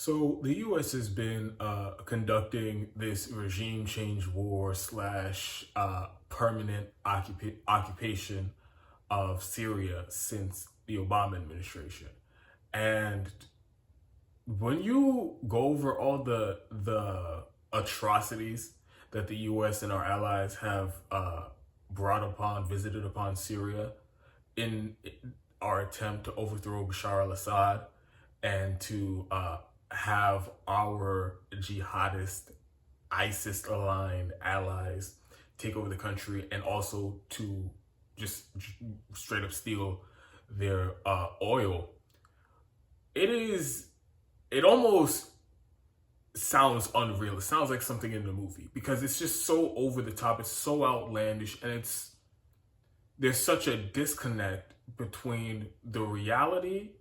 So the U.S. has been conducting this regime change war slash permanent occupation of Syria since the Obama administration. And when you go over all the atrocities that the U.S. and our allies have visited upon Syria in our attempt to overthrow Bashar al-Assad and to have our jihadist, ISIS aligned allies take over the country, and also to just straight up steal their oil. It almost sounds unreal. It sounds like something in the movie because it's just so over the top. It's so outlandish, and there's such a disconnect between the reality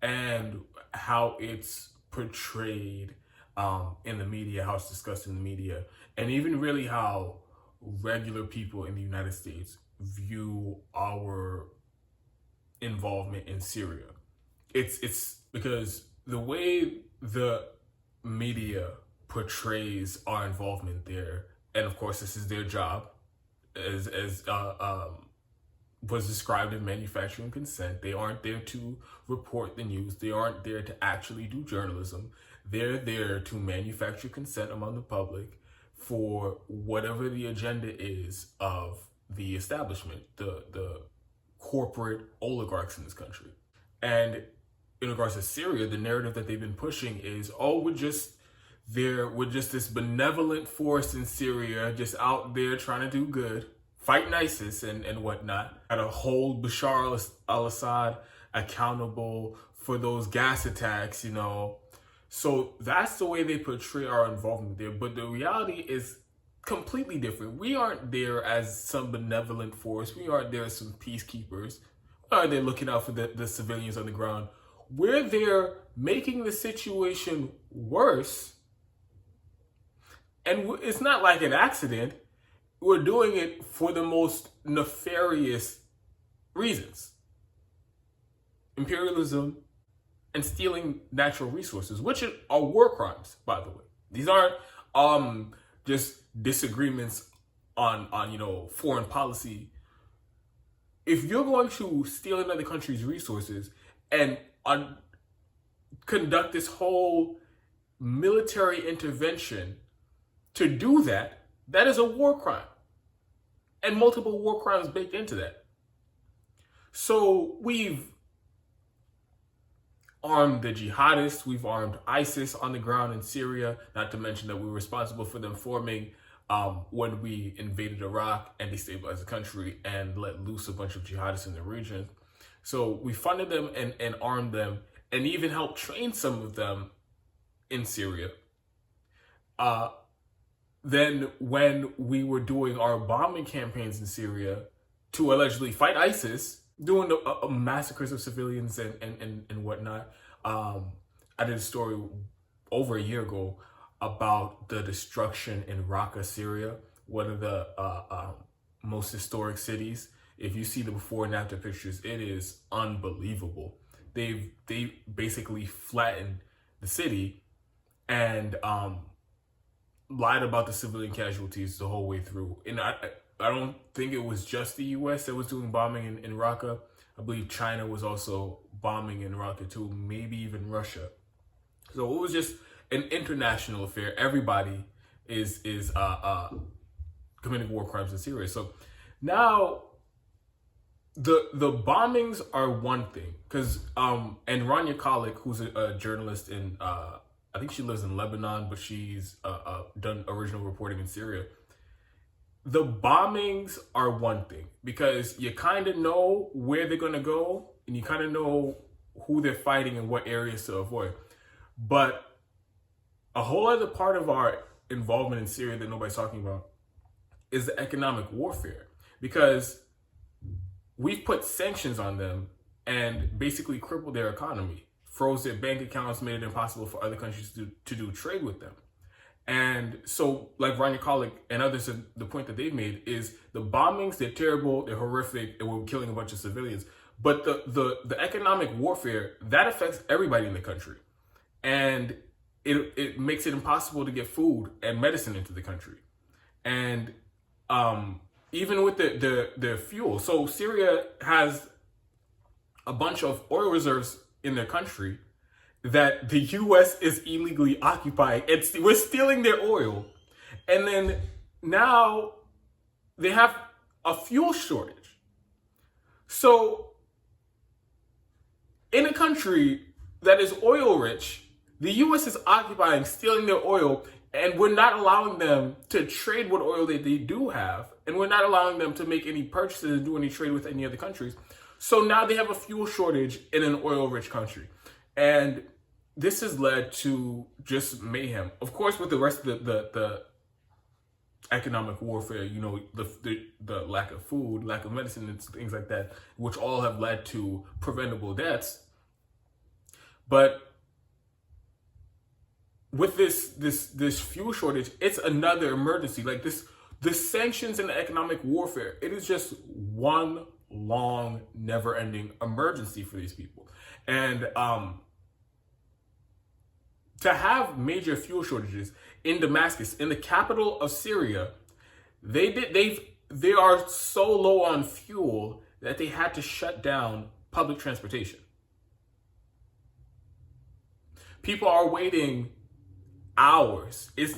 and how it's portrayed in the media, how it's discussed in the media, and even really how regular people in the United States view our involvement in Syria. It's because the way the media portrays our involvement there, and of course this is their job, as was described in Manufacturing Consent. They aren't there to report the news. They aren't there to actually do journalism. They're there to manufacture consent among the public for whatever the agenda is of the establishment, the corporate oligarchs in this country. And in regards to Syria, the narrative that they've been pushing is, oh, we're just this benevolent force in Syria, just out there trying to do good, fighting ISIS and whatnot, and to hold Bashar al-Assad accountable for those gas attacks, So that's the way they portray our involvement there. But the reality is completely different. We aren't there as some benevolent force. We aren't there as some peacekeepers. We aren't there looking out for the civilians on the ground. We're there making the situation worse. And it's not like an accident. We're doing it for the most nefarious reasons. Imperialism and stealing natural resources, which are war crimes, by the way. These aren't just disagreements on foreign policy. If you're going to steal another country's resources and conduct this whole military intervention to do that, that is a war crime. And multiple war crimes baked into that. So we've armed the jihadists, we've armed ISIS on the ground in Syria, not to mention that we were responsible for them forming when we invaded Iraq and destabilized the country and let loose a bunch of jihadists in the region. So we funded them and armed them and even helped train some of them in Syria. Then when we were doing our bombing campaigns in Syria to allegedly fight ISIS, doing the massacres of civilians and whatnot, I did a story over a year ago about the destruction in Raqqa, Syria, one of the most historic cities. If you see the before and after pictures, it is unbelievable. They basically flattened the city and lied about the civilian casualties the whole way through. And I don't think it was just the U.S. that was doing bombing in Raqqa. I believe China was also bombing in Raqqa too, maybe even Russia. So it was just an international affair. Everybody is committing war crimes in Syria. So now the bombings are one thing, because and Rania Khalek, who's a journalist in I think she lives in Lebanon, but she's done original reporting in Syria. The bombings are one thing because you kind of know where they're going to go and you kind of know who they're fighting and what areas to avoid. But a whole other part of our involvement in Syria that nobody's talking about is the economic warfare, because we've put sanctions on them and basically crippled their economy, froze their bank accounts, made it impossible for other countries to do trade with them. And so, like Rania Khalek and others, the point that they've made is the bombings, they're terrible, they're horrific, and we're killing a bunch of civilians. But the economic warfare, that affects everybody in the country. and it makes it impossible to get food and medicine into the country. And even with the fuel, so Syria has a bunch of oil reserves in their country that the U.S. is illegally occupying. We're stealing their oil, and then now they have a fuel shortage. So in a country that is oil rich, the U.S. is occupying, stealing their oil, and we're not allowing them to trade what oil that they do have, and we're not allowing them to make any purchases and do any trade with any other countries. So now they have a fuel shortage in an oil-rich country. And this has led to just mayhem. Of course, with the rest of the economic warfare, you know, the lack of food, lack of medicine, and things like that, which all have led to preventable deaths. But with this fuel shortage, it's another emergency. Like the sanctions and the economic warfare, it is just one long, never-ending emergency for these people. And to have major fuel shortages in Damascus, in the capital of Syria, they are so low on fuel that they had to shut down public transportation. People are waiting hours. It's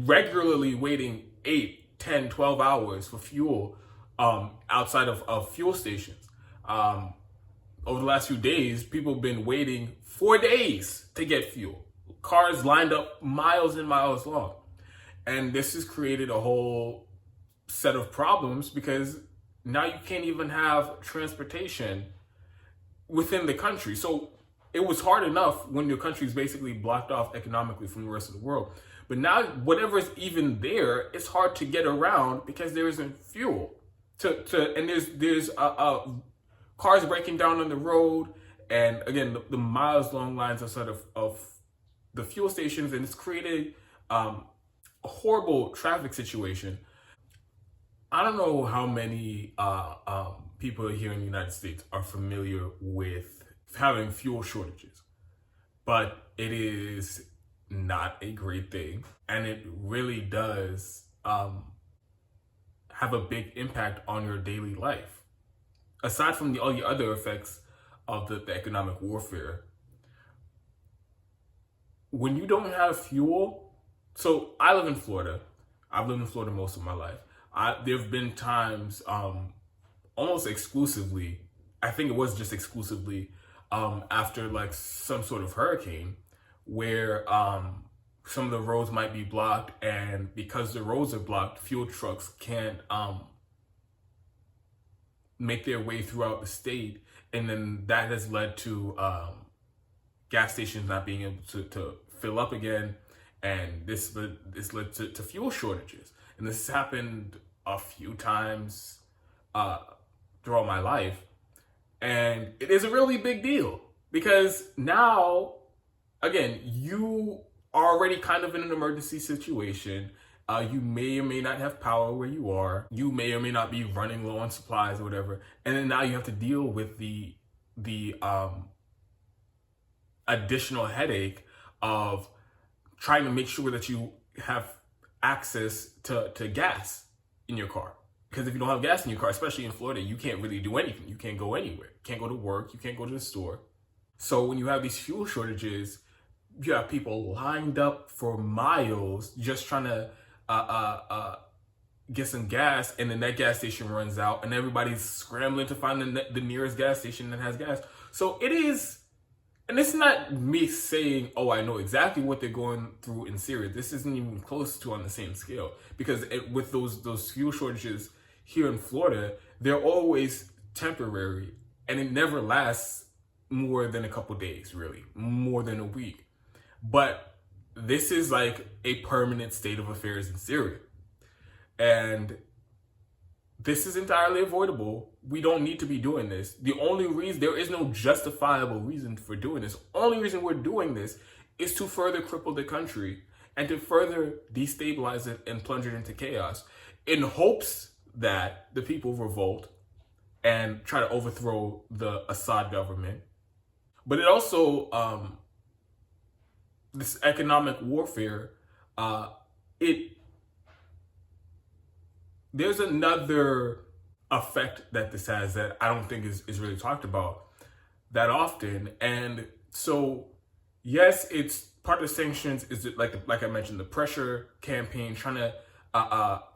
regularly waiting 8, 10, 12 hours for fuel outside of fuel stations. Over the last few days, people have been waiting 4 days to get fuel. Cars lined up miles and miles long. And this has created a whole set of problems because now you can't even have transportation within the country. So it was hard enough when your country is basically blocked off economically from the rest of the world. But now whatever is even there, it's hard to get around because there isn't fuel. And there's cars breaking down on the road, and again the miles long lines outside of the fuel stations, and it's created a horrible traffic situation. I don't know how many people here in the United States are familiar with having fuel shortages, but it is not a great thing, and it really does have a big impact on your daily life. Aside from all the other effects of the economic warfare, when you don't have fuel, so I live in Florida. I've lived in Florida most of my life. There have been times, almost exclusively, I think it was just exclusively, after like some sort of hurricane, where some of the roads might be blocked, and because the roads are blocked, fuel trucks can't make their way throughout the state, and then that has led to gas stations not being able to fill up again, and this led to fuel shortages. And this has happened a few times throughout my life, and it is a really big deal because now, again, you are already kind of in an emergency situation. You may or may not have power where you are. You may or may not be running low on supplies or whatever. And then now you have to deal with the additional headache of trying to make sure that you have access to gas in your car. Because if you don't have gas in your car, especially in Florida, you can't really do anything. You can't go anywhere. You can't go to work. You can't go to the store. So when you have these fuel shortages, you have people lined up for miles just trying to get some gas, and then that gas station runs out, and everybody's scrambling to find the nearest gas station that has gas. So it is, and it's not me saying, oh, I know exactly what they're going through in Syria. This isn't even close to on the same scale, because with those fuel shortages here in Florida, they're always temporary, and it never lasts more than a couple days, really, more than a week. But this is like a permanent state of affairs in Syria. And this is entirely avoidable. We don't need to be doing this. The only reason, there is no justifiable reason for doing this. Only reason we're doing this is to further cripple the country and to further destabilize it and plunge it into chaos in hopes that the people revolt and try to overthrow the Assad government. But it also this economic warfare, it there's another effect that this has that I don't think is really talked about that often. And so, yes, it's part of the sanctions is like I mentioned, the pressure campaign trying to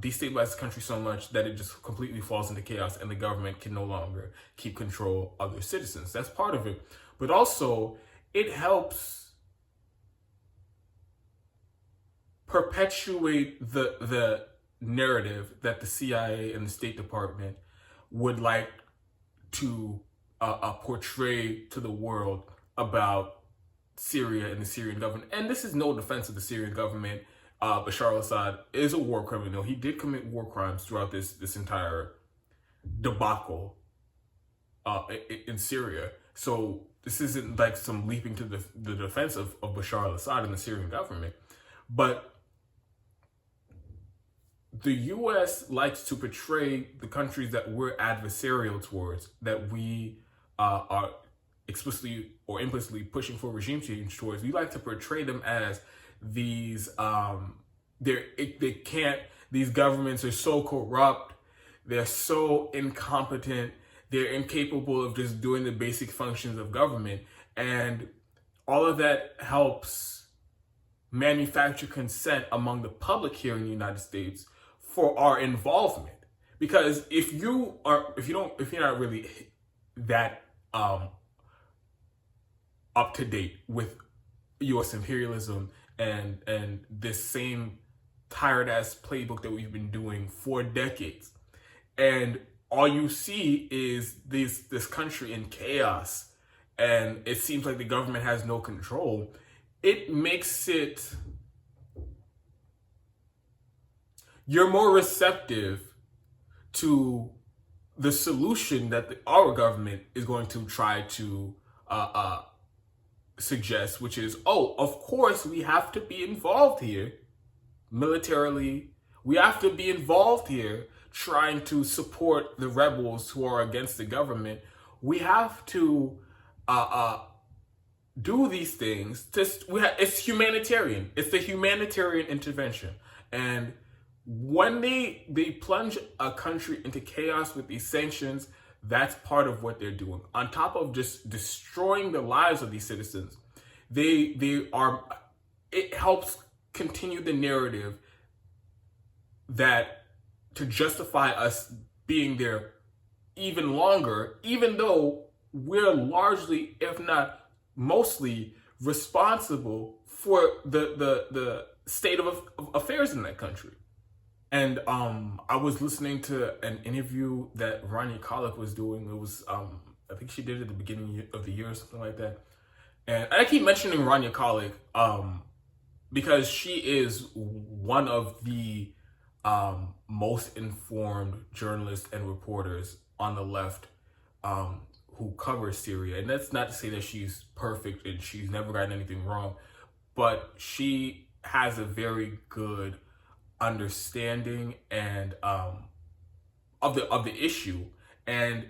destabilize the country so much that it just completely falls into chaos and the government can no longer keep control of their citizens. That's part of it. But also, it helps perpetuate the narrative that the CIA and the State Department would like to portray to the world about Syria and the Syrian government. And this is no defense of the Syrian government. Bashar al-Assad is a war criminal. He did commit war crimes throughout this entire debacle in Syria. So this isn't like some leaping to the defense of Bashar al-Assad and the Syrian government. But the U.S. likes to portray the countries that we're adversarial towards, that we are explicitly or implicitly pushing for regime change towards. We like to portray them as these these governments are so corrupt, they're so incompetent, they're incapable of just doing the basic functions of government. And all of that helps manufacture consent among the public here in the United States for our involvement. Because if you're not really that up to date with U.S. imperialism and this same tired ass playbook that we've been doing for decades, and all you see is this country in chaos, and it seems like the government has no control, it makes it, you're more receptive to the solution that our government is going to try to suggest, which is, oh, of course we have to be involved here militarily. We have to be involved here trying to support the rebels who are against the government. We have to do these things. It's humanitarian. It's the humanitarian intervention. And when they plunge a country into chaos with these sanctions, that's part of what they're doing. On top of just destroying the lives of these citizens, it helps continue the narrative that to justify us being there even longer, even though we're largely, if not mostly, responsible for the state of affairs in that country. And I was listening to an interview that Rania Khalek was doing. It was, I think she did it at the beginning of the year or something like that. And I keep mentioning Rania Khalek because she is one of the most informed journalists and reporters on the left who cover Syria. And that's not to say that she's perfect and she's never gotten anything wrong, but she has a very good understanding and of the issue, and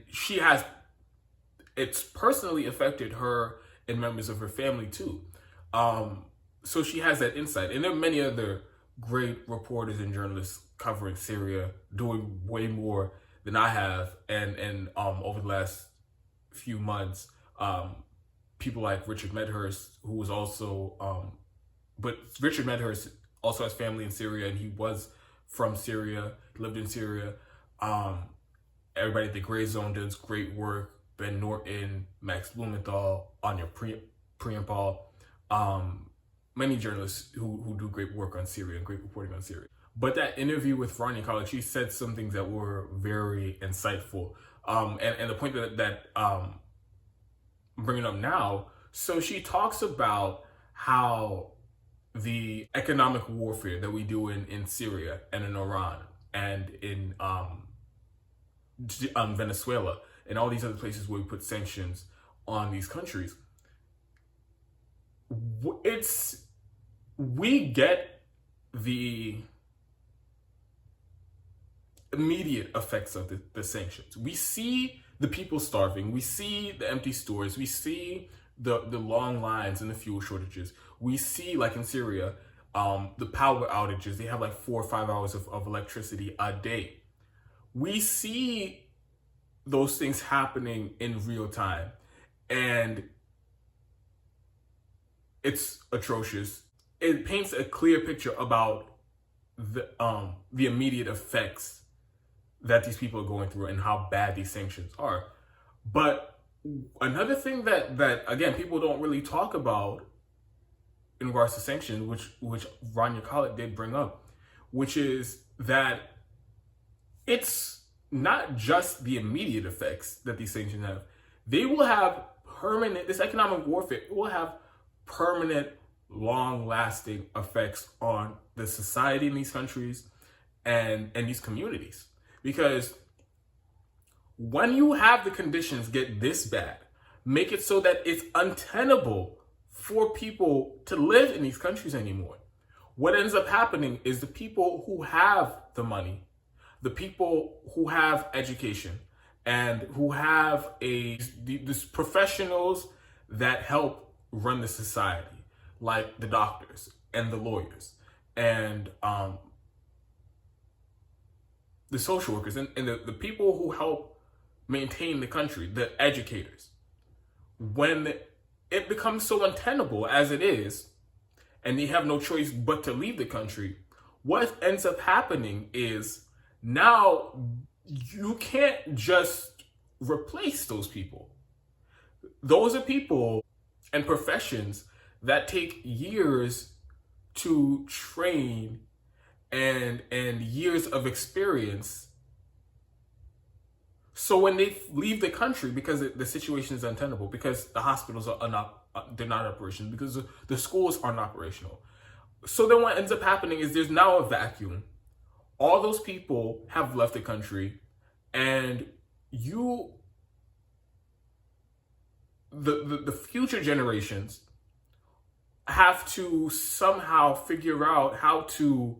it's personally affected her and members of her family too. So she has that insight, and there are many other great reporters and journalists covering Syria, doing way more than I have, and over the last few months, people like Richard Medhurst, who was also, but Richard Medhurst also has family in Syria, and he was from Syria, lived in Syria. Everybody at the Gray Zone does great work. Ben Norton, Max Blumenthal, Anya Priampal, many journalists who do great work on Syria and great reporting on Syria. But that interview with Rania Khalek, she said some things that were very insightful. And the point that I'm bringing up now, so she talks about how the economic warfare that we do in Syria and in Iran and in Venezuela and all these other places where we put sanctions on these countries, we get the immediate effects of the sanctions. We see the people starving. We see the empty stores. We see the long lines and the fuel shortages. We see, like in Syria, the power outages. They have like 4 or 5 hours of electricity a day. We see those things happening in real time, and it's atrocious. It paints a clear picture about the immediate effects that these people are going through and how bad these sanctions are. But another thing that again people don't really talk about in regards to sanctions, which Rania Khaled did bring up, which is that it's not just the immediate effects that these sanctions have. They will have permanent, this economic warfare will have permanent, long-lasting effects on the society in these countries and these communities. Because when you have the conditions get this bad, make it so that it's untenable for people to live in these countries anymore. What ends up happening is the people who have the money, the people who have education, and who have these professionals that help run the society, like the doctors and the lawyers and the social workers and the people who help maintain the country, the educators. When it becomes so untenable as it is, and they have no choice but to leave the country, what ends up happening is now you can't just replace those people. Those are people and professions that take years to train and years of experience. So when they leave the country, because the situation is untenable, because the hospitals are not operational, because the schools aren't operational. So then what ends up happening is there's now a vacuum. All those people have left the country, and the future generations have to somehow figure out how to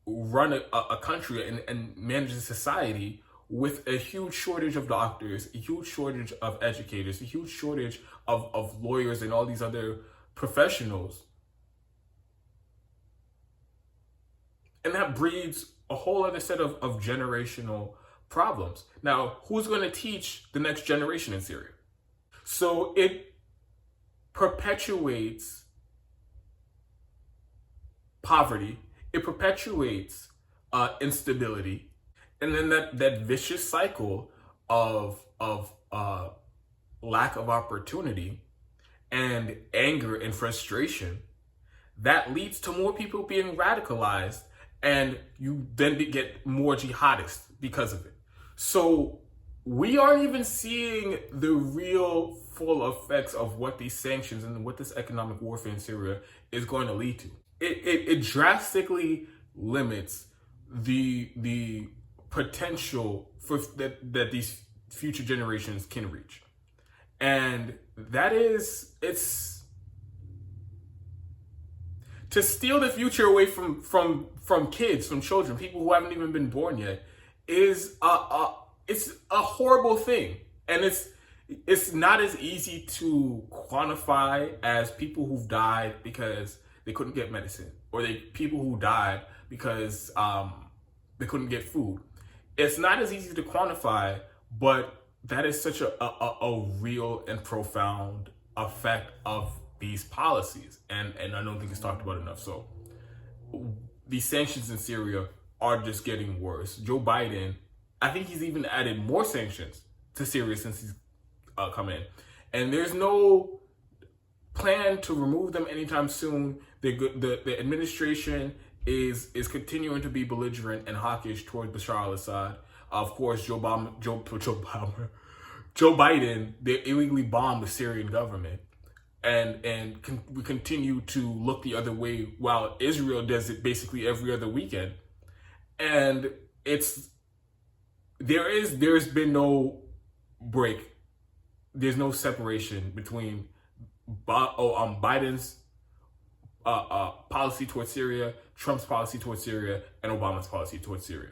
run a country and manage a society with a huge shortage of doctors, a huge shortage of educators, a huge shortage of lawyers and all these other professionals. And that breeds a whole other set of generational problems. Now, who's going to teach the next generation in Syria? So it perpetuates poverty, it perpetuates instability, and then that vicious cycle of lack of opportunity and anger and frustration that leads to more people being radicalized, and you then get more jihadists because of it. So we aren't even seeing the real full effects of what these sanctions and what this economic warfare in Syria is going to lead to. It drastically limits the potential for that these future generations can reach. And that is, it's to steal the future away from kids, from children, people who haven't even been born yet, is it's a horrible thing. And it's not as easy to quantify as people who've died because they couldn't get medicine, or people who died because they couldn't get food. It's not as easy to quantify, but that is such a real and profound effect of these policies. And I don't think it's talked about enough. So these sanctions in Syria are just getting worse. Joe Biden, I think he's even added more sanctions to Syria since he's come in. And there's no plan to remove them anytime soon. The administration is continuing to be belligerent and hawkish toward Bashar al-Assad. Of course, Joe Biden, they illegally bombed the Syrian government, and we continue to look the other way while Israel does it basically every other weekend. And there's been no break. There's no separation between Biden's policy towards Syria, Trump's policy towards Syria, and Obama's policy towards Syria.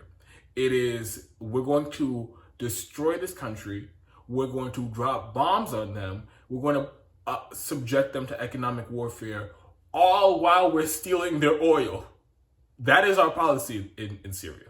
It is, we're going to destroy this country. We're going to drop bombs on them. We're going to subject them to economic warfare, all while we're stealing their oil. That is our policy in Syria.